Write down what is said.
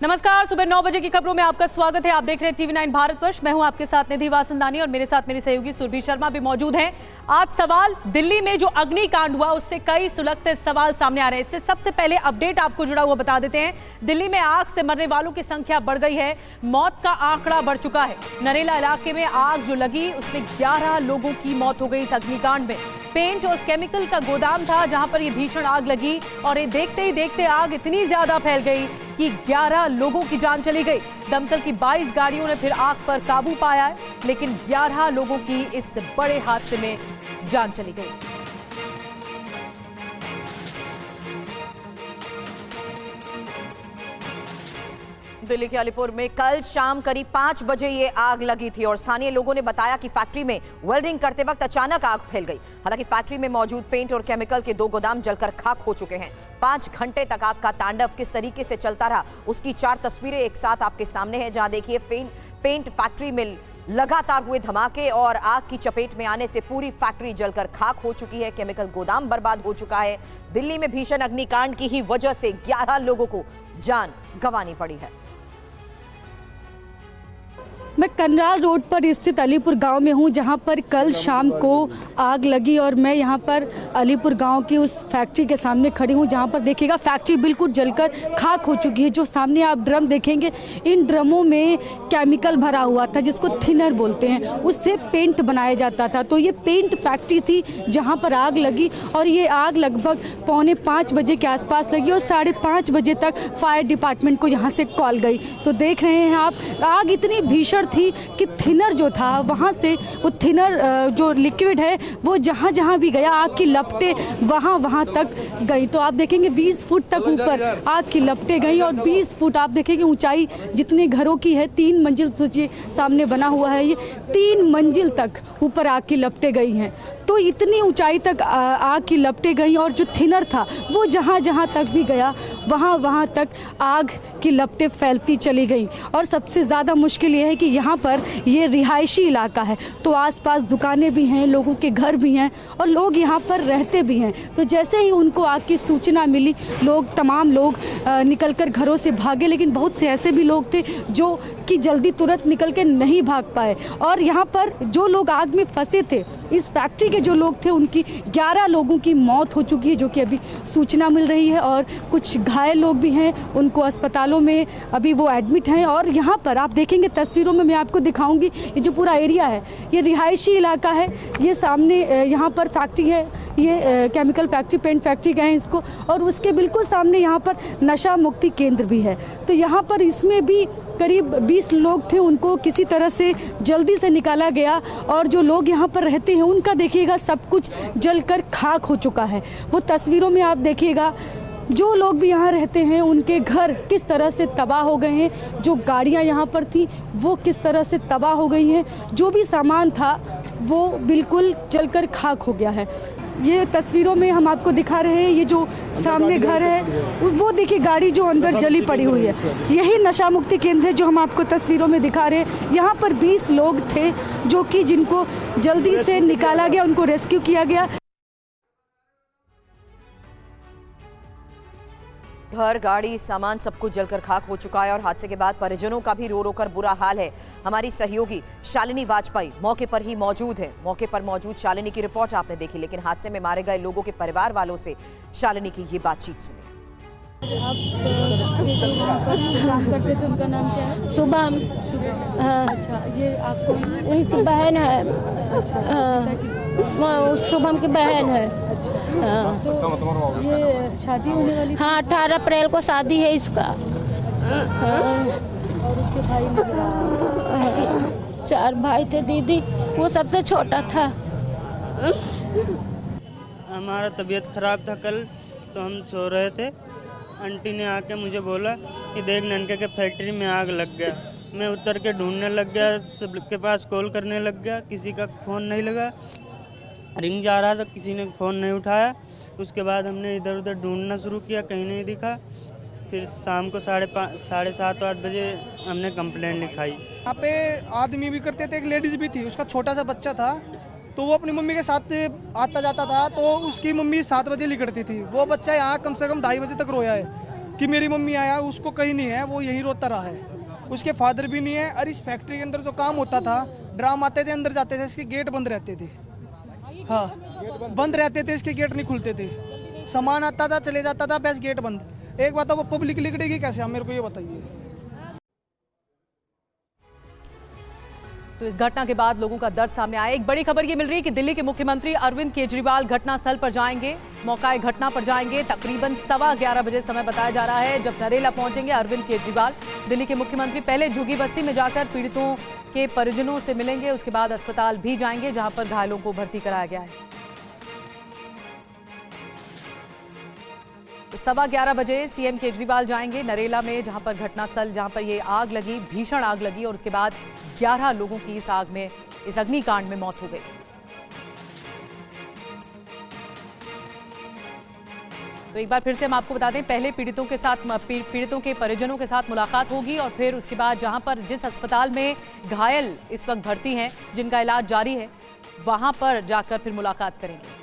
नमस्कार, सुबह 9 बजे की खबरों में आपका स्वागत है। आप देख रहे हैं TV9 भारतवर्ष। मैं हूं आपके साथ निधि वासंदानी और मेरे साथ मेरी सहयोगी सुरभि शर्मा भी मौजूद हैं। आज सवाल दिल्ली में जो अग्निकांड हुआ उससे कई सुलगते सवाल सामने आ रहे हैं। इससे सबसे पहले अपडेट आपको जुड़ा हुआ बता देते हैं। दिल्ली में आग से मरने वालों की संख्या बढ़ गई है, मौत का आंकड़ा बढ़ चुका है। नरेला इलाके में आग जो लगी उसमें 11 लोगों की मौत हो गई। इस अग्निकांड में पेंट और केमिकल का गोदाम था जहां पर ये भीषण आग लगी और ये देखते ही देखते आग इतनी ज्यादा फैल गई कि 11 लोगों की जान चली गई। दमकल की 22 गाड़ियों ने फिर आग पर काबू पाया है, लेकिन 11 लोगों की इस बड़े हादसे में जान चली गई। दिल्ली के अलीपुर में कल शाम करीब 5 बजे ये आग लगी थी और स्थानीय लोगों ने बताया कि फैक्ट्री में वेल्डिंग करते वक्त अचानक आग फैल गई। हालांकि फैक्ट्री में मौजूद पेंट और केमिकल के 2 गोदाम जलकर खाक हो चुके हैं। 5 घंटे तक आग का तांडव किस तरीके से चलता रहा उसकी 4 तस्वीरें एक साथ आपके सामने हैं, जहां देखिए पेंट फैक्ट्री में लगातार हुए धमाके और आग की चपेट में आने से पूरी फैक्ट्री जलकर खाक हो चुकी है। केमिकल गोदाम बर्बाद हो चुका है। दिल्ली में भीषण अग्निकांड की ही वजह से 11 लोगों को जान गंवानी पड़ी है। मैं कंडाल रोड पर स्थित अलीपुर गांव में हूं, जहां पर कल शाम को आग लगी और मैं यहां पर अलीपुर गांव की उस फैक्ट्री के सामने खड़ी हूं, जहां पर देखिएगा फैक्ट्री बिल्कुल जलकर खाक हो चुकी है। जो सामने आप ड्रम देखेंगे, इन ड्रमों में केमिकल भरा हुआ था जिसको थिनर बोलते हैं, उससे पेंट बनाया जाता था। तो ये पेंट फैक्ट्री थी जहाँ पर आग लगी और ये आग लगभग 4:45 बजे के आसपास लगी और 5:30 बजे तक फायर डिपार्टमेंट को यहाँ से कॉल गई। तो देख रहे हैं आप, आग इतनी भीषण थी कि थिनर जो था वहां से वो थिनर जो लिक्विड है वो जहां जहां भी गया आग की लपटें वहां तक गई। तो आप देखेंगे 20 फुट तक ऊपर आग की लपटें गई और 20 फुट आप देखेंगे ऊंचाई जितने घरों की है, 3 मंजिल सोचिए सामने बना हुआ है, ये 3 मंजिल तक ऊपर आग की लपटें गई हैं। तो इतनी ऊंचाई तक आग की लपटें गई और जो थिनर था वो जहां जहां तक भी गया वहां तक आग की लपटें फैलती चली गई। और सबसे ज़्यादा मुश्किल ये है कि यहाँ पर ये रिहायशी इलाका है, तो आसपास दुकानें भी हैं, लोगों के घर भी हैं और लोग यहाँ पर रहते भी हैं। तो जैसे ही उनको आग की सूचना मिली, तमाम लोग निकलकर घरों से भागे, लेकिन बहुत से ऐसे भी लोग थे जो कि जल्दी तुरंत निकल के नहीं भाग पाए। और यहाँ पर जो लोग आग में फंसे थे, इस फैक्ट्री के जो लोग थे, उनकी 11 लोगों की मौत हो चुकी है, जो कि अभी सूचना मिल रही है और कुछ घायल लोग भी हैं, उनको अस्पतालों में अभी वो एडमिट हैं। और यहाँ पर आप देखेंगे तस्वीरों में मैं आपको दिखाऊंगी, ये जो पूरा एरिया है ये रिहायशी इलाका है। ये सामने यहाँ पर फैक्ट्री है, ये केमिकल फैक्ट्री, पेंट फैक्ट्री गए हैं इसको, और उसके बिल्कुल सामने यहाँ पर नशा मुक्ति केंद्र भी है। तो यहाँ पर इसमें भी करीब 20 लोग थे, उनको किसी तरह से जल्दी से निकाला गया और जो लोग यहाँ पर रहते हैं उनका देखिएगा सब कुछ जलकर खाक हो चुका है। वो तस्वीरों में आप देखिएगा, जो लोग भी यहाँ रहते हैं उनके घर किस तरह से तबाह हो गए हैं, जो गाड़ियाँ यहाँ पर थी वो किस तरह से तबाह हो गई हैं, जो भी सामान था वो बिल्कुल जलकर खाक हो गया है। ये तस्वीरों में हम आपको दिखा रहे हैं, ये जो सामने घर है वो देखिए, गाड़ी जो अंदर जली पड़ी हुई है, यही नशा मुक्ति केंद्र है जो हम आपको तस्वीरों में दिखा रहे हैं। यहाँ पर 20 लोग थे जो कि जिनको जल्दी से निकाला गया, उनको रेस्क्यू किया गया। घर, गाड़ी, सामान सब कुछ जलकर खाक हो चुका है और हादसे के बाद परिजनों का भी रो रो कर बुरा हाल है। हमारी सहयोगी शालिनी वाजपेयी मौके पर ही मौजूद है। मौके पर मौजूद शालिनी की रिपोर्ट आपने देखी, लेकिन हादसे में मारे गए लोगों के परिवार वालों से शालिनी की ये बातचीत सुनिए। आप काम करते थे, उनका नाम क्या है? शुभम। अच्छा, ये आपको उनकी बहन है। शुभम की बहन है। तो ये शादी होने वाली? हाँ, 18 अप्रैल को शादी है इसका। और उसके भाई 4 भाई थे दीदी, वो सबसे छोटा था। हमारा तबीयत खराब था कल, तो हम सो रहे थे। आंटी ने आके मुझे बोला कि देख ननके के फैक्ट्री में आग लग गया। मैं उतर के ढूंढने लग गया, सबके पास कॉल करने लग गया, किसी का फ़ोन नहीं लगा। रिंग जा रहा था, किसी ने फ़ोन नहीं उठाया। उसके बाद हमने इधर उधर ढूंढना शुरू किया, कहीं नहीं दिखा। फिर शाम को 7:30-8 बजे हमने कंप्लेंट लिखाई। यहाँ पे आदमी भी करते थे, एक लेडीज़ भी थी, उसका छोटा सा बच्चा था, तो वो अपनी मम्मी के साथ आता जाता था। तो उसकी मम्मी 7 बजे निकलती थी, वो बच्चा यहाँ कम से कम 2:30 बजे तक रोया है। कि मेरी मम्मी आया, उसको कहीं नहीं है, वो यहीं रोता रहा है। उसके फादर भी नहीं है। और इस फैक्ट्री के अंदर जो काम होता था, ड्राम आते थे, अंदर जाते थे, इसके गेट बंद रहते थे। हाँ, बंद रहते थे, इसके गेट नहीं खुलते थे। सामान आता था, चले जाता था, बस गेट बंद। एक बात, वो पब्लिक लिखड़ेगी कैसे, आप मेरे को ये बताइए। तो इस घटना के बाद लोगों का दर्द सामने आया। एक बड़ी खबर ये मिल रही है कि दिल्ली के मुख्यमंत्री अरविंद केजरीवाल घटनास्थल पर जाएंगे, मौकाए घटना पर जाएंगे। तकरीबन 11:15 बजे समय बताया जा रहा है जब नरेला पहुंचेंगे अरविंद केजरीवाल। दिल्ली के मुख्यमंत्री पहले झुग्गी बस्ती में जाकर पीड़ितों के परिजनों से मिलेंगे, उसके बाद अस्पताल भी जाएंगे जहां पर घायलों को भर्ती कराया गया है। तो 11:15 बजे सीएम केजरीवाल जाएंगे नरेला में, जहां पर घटनास्थल, जहां पर ये आग लगी, भीषण आग लगी और उसके बाद 11 लोगों की इस आग में, इस अग्निकांड में मौत हो गई। तो एक बार फिर से हम आपको बता दें, पहले पीड़ितों के परिजनों के साथ मुलाकात होगी और फिर उसके बाद जहां पर जिस अस्पताल में घायल इस वक्त भर्ती हैं, जिनका इलाज जारी है, वहां पर जाकर फिर मुलाकात करेंगे।